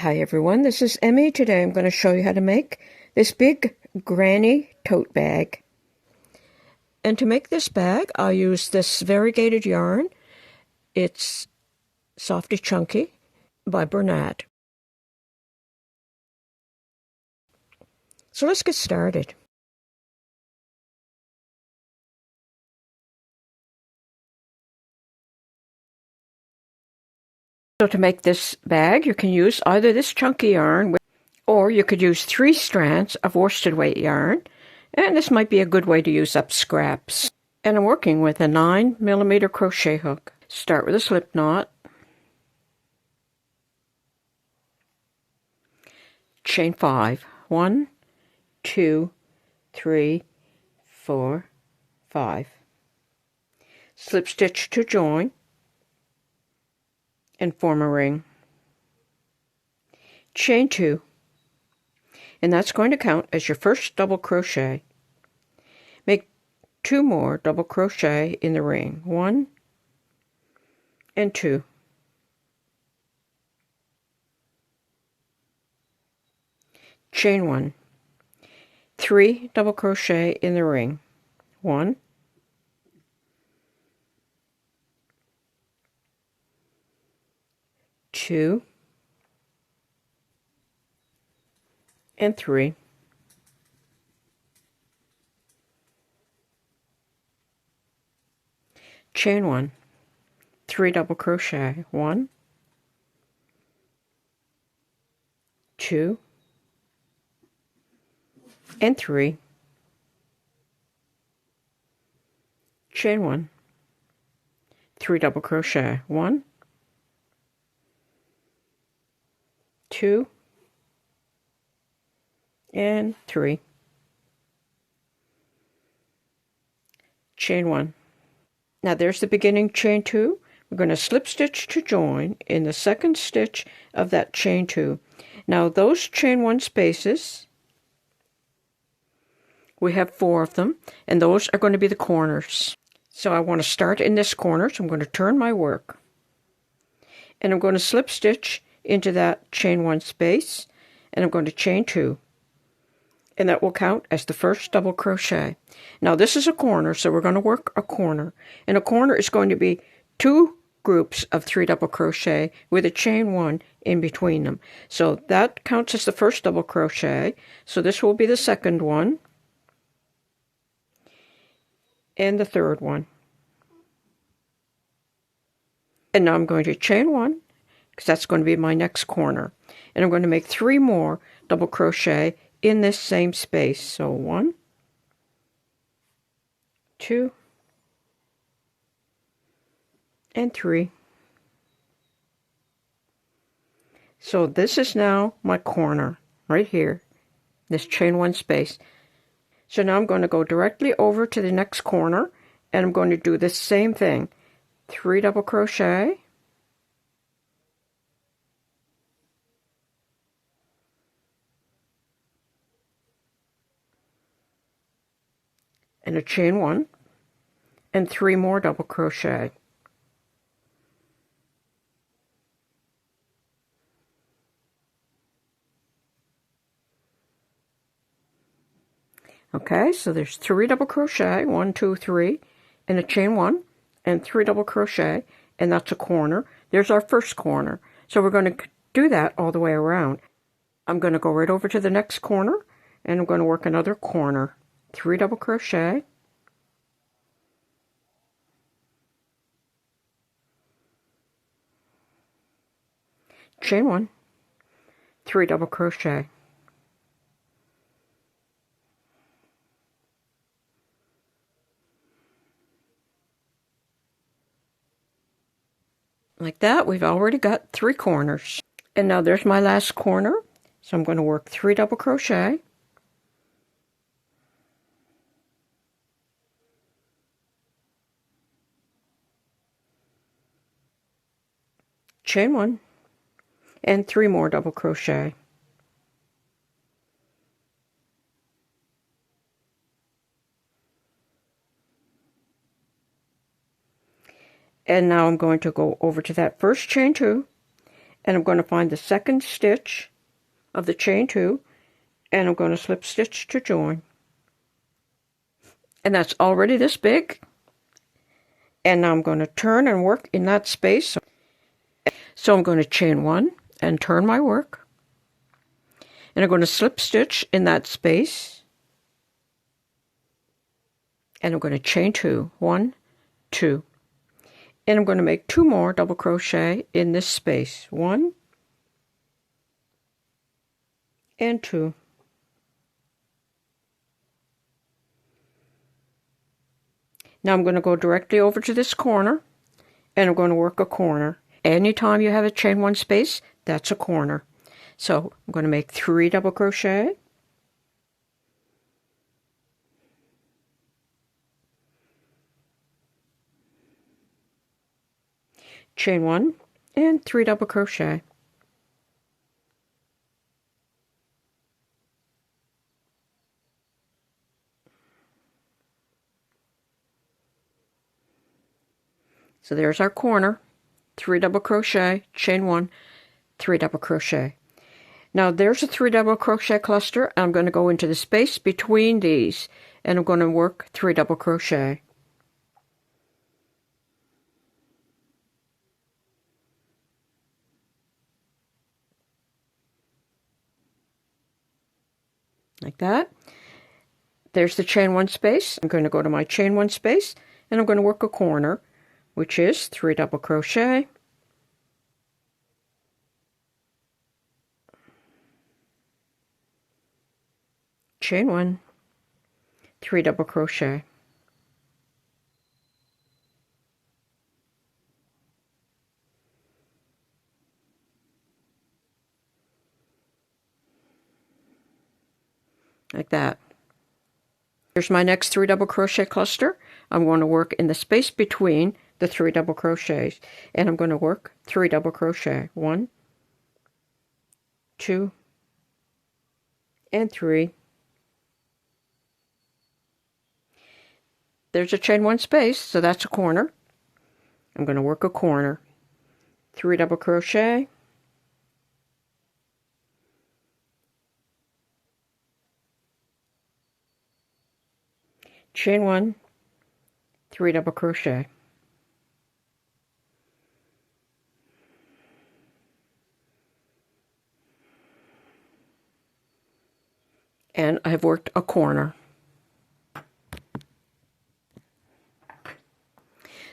Hi everyone, this is Emmy. Today I'm going to show you how to make this big granny tote bag. And to make this bag, I'll use this variegated yarn. It's Softee Chunky by Bernat. So let's get started. So to make this bag, you can use either this chunky yarn or you could use 3 strands of worsted weight yarn. And this might be a good way to use up scraps. And I'm working with a 9mm crochet hook. Start with a slip knot. Chain 5. 1, 2, 3, 4, 5. Slip stitch to join and form a ring. Chain 2, and that's going to count as your first double crochet. Make 2 more double crochet in the ring, 1 and 2. Chain 1, 3 double crochet in the ring, 1, 2, and 3. Chain 1, 3 double crochet, 1, 2, and 3. Chain 1, 3 double crochet, 1, 2, and 3. Chain 1. Now there's the beginning chain 2. We're going to slip stitch to join in the second stitch of that chain 2. Now those chain 1 spaces, we have 4 of them, and those are going to be the corners. So I want to start in this corner, so I'm going to turn my work. And I'm going to slip stitch into that chain 1 space, and I'm going to chain 2. And that will count as the first double crochet. Now this is a corner, so we're going to work a corner. And a corner is going to be 2 groups of 3 double crochet with a chain 1 in between them. So that counts as the first double crochet. So this will be the second one. And the third one. And now I'm going to chain 1, because that's going to be my next corner. And I'm going to make 3 more double crochet in this same space. So 1, 2, and 3. So this is now my corner right here, this chain 1 space. So now I'm going to go directly over to the next corner, and I'm going to do the same thing. 3 double crochet, and a chain 1, and 3 more double crochet. Okay, so there's 3 double crochet, 1, 2, 3, and a chain 1, and 3 double crochet, and that's a corner. There's our first corner. So we're going to do that all the way around. I'm going to go right over to the next corner, and I'm going to work another corner. 3 double crochet, chain 1, 3 double crochet. Like that, we've already got 3 corners. And now there's my last corner. So I'm going to work 3 double crochet, chain 1, and 3 more double crochet. And now I'm going to go over to that first chain 2, and I'm going to find the second stitch of the chain 2, and I'm going to slip stitch to join. And that's already this big. And now I'm going to turn and work in that space. So I'm going to chain 1 and turn my work. And I'm going to slip stitch in that space. And I'm going to chain 2, 1, 2. And I'm going to make 2 more double crochet in this space. 1 and 2. Now I'm going to go directly over to this corner, and I'm going to work a corner. Anytime you have a chain 1 space, that's a corner. So I'm going to make 3 double crochet. Chain 1 and 3 double crochet. So there's our corner. 3 double crochet, chain 1, 3 double crochet. Now there's a 3 double crochet cluster. I'm going to go into the space between these, and I'm going to work 3 double crochet. Like that. There's the chain 1 space. I'm going to go to my chain 1 space, and I'm going to work a corner, which is 3 double crochet, chain 1, 3 double crochet. Like that. Here's my next 3 double crochet cluster. I'm going to work in the space between the 3 double crochets, and I'm going to work 3 double crochet. 1, 2, and 3. There's a chain 1 space, so that's a corner. I'm going to work a corner. 3 double crochet, chain 1, 3 double crochet. And I've worked a corner.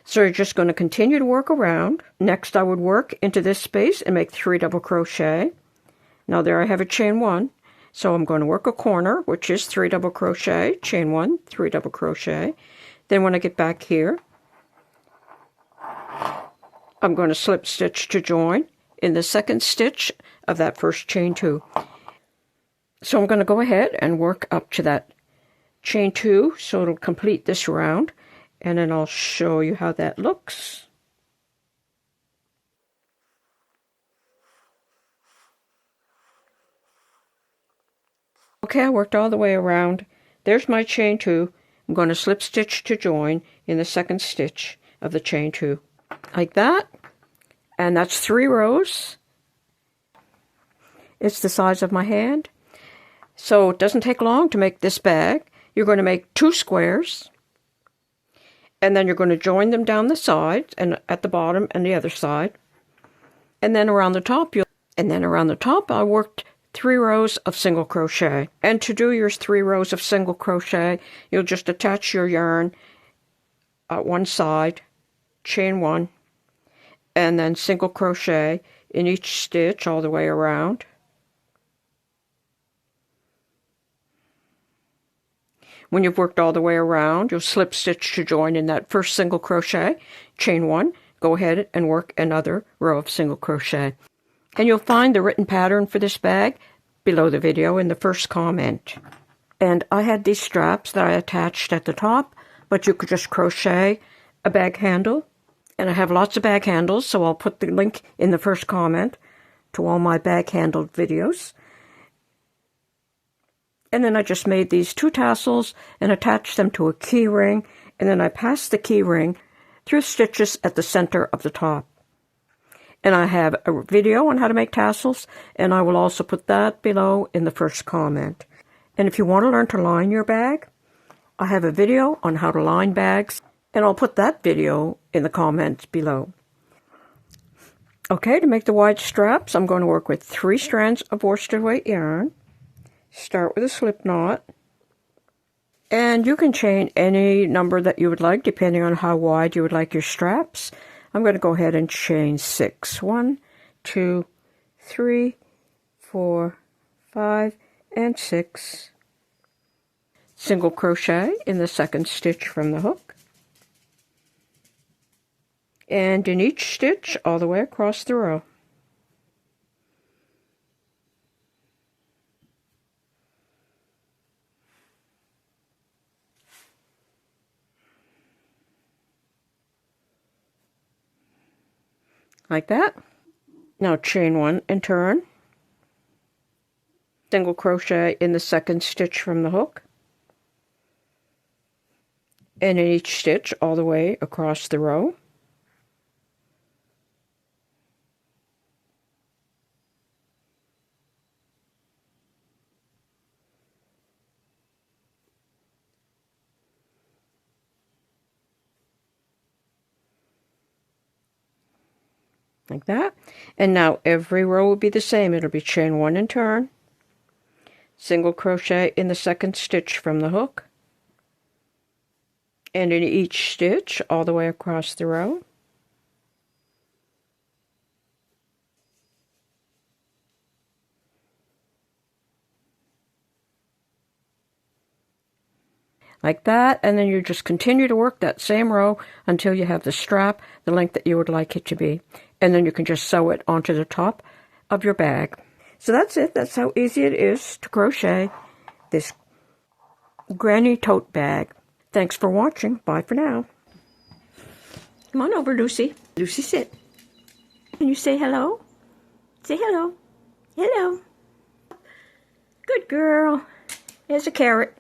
So you're just going to continue to work around. Next I would work into this space and make 3 double crochet. Now there I have a chain 1. So I'm going to work a corner, which is 3 double crochet, chain 1, 3 double crochet. Then when I get back here, I'm going to slip stitch to join in the second stitch of that first chain 2. So I'm going to go ahead and work up to that chain 2, so it'll complete this round, and then I'll show you how that looks. Okay, I worked all the way around. There's my chain 2. I'm going to slip stitch to join in the second stitch of the chain 2. Like that. And that's 3 rows. It's the size of my hand. So it doesn't take long to make this bag. You're going to make 2 squares. And then you're going to join them down the sides and at the bottom and the other side. And then around the top, I worked 3 rows of single crochet. And to do your 3 rows of single crochet, you'll just attach your yarn at one side, chain 1, and then single crochet in each stitch all the way around. When you've worked all the way around, you'll slip stitch to join in that first single crochet, chain 1, go ahead and work another row of single crochet. And you'll find the written pattern for this bag below the video in the first comment. And I had these straps that I attached at the top, but you could just crochet a bag handle. And I have lots of bag handles, so I'll put the link in the first comment to all my bag handled videos. And then I just made these 2 tassels and attached them to a key ring, and then I passed the key ring through stitches at the center of the top. And I have a video on how to make tassels, and I will also put that below in the first comment. And if you want to learn to line your bag, I have a video on how to line bags, and I'll put that video in the comments below. Okay, to make the wide straps, I'm going to work with 3 strands of worsted weight yarn. Start with a slip knot. And you can chain any number that you would like, depending on how wide you would like your straps. I'm going to go ahead and chain 6. 1, 2, 3, 4, 5, and 6. Single crochet in the second stitch from the hook. And in each stitch all the way across the row. Like that. Now chain 1 and turn. Single crochet in the second stitch from the hook. And in each stitch all the way across the row. Like that. And now every row will be the same. It'll be chain 1 and turn, single crochet in the second stitch from the hook, and in each stitch all the way across the row. Like that, and then you just continue to work that same row until you have the strap the length that you would like it to be. And then you can just sew it onto the top of your bag. So that's it. That's how easy it is to crochet this granny tote bag. Thanks for watching. Bye for now. Come on over, Lucy. Lucy, sit. Can you say hello? Say hello. Hello. Good girl. Here's a carrot.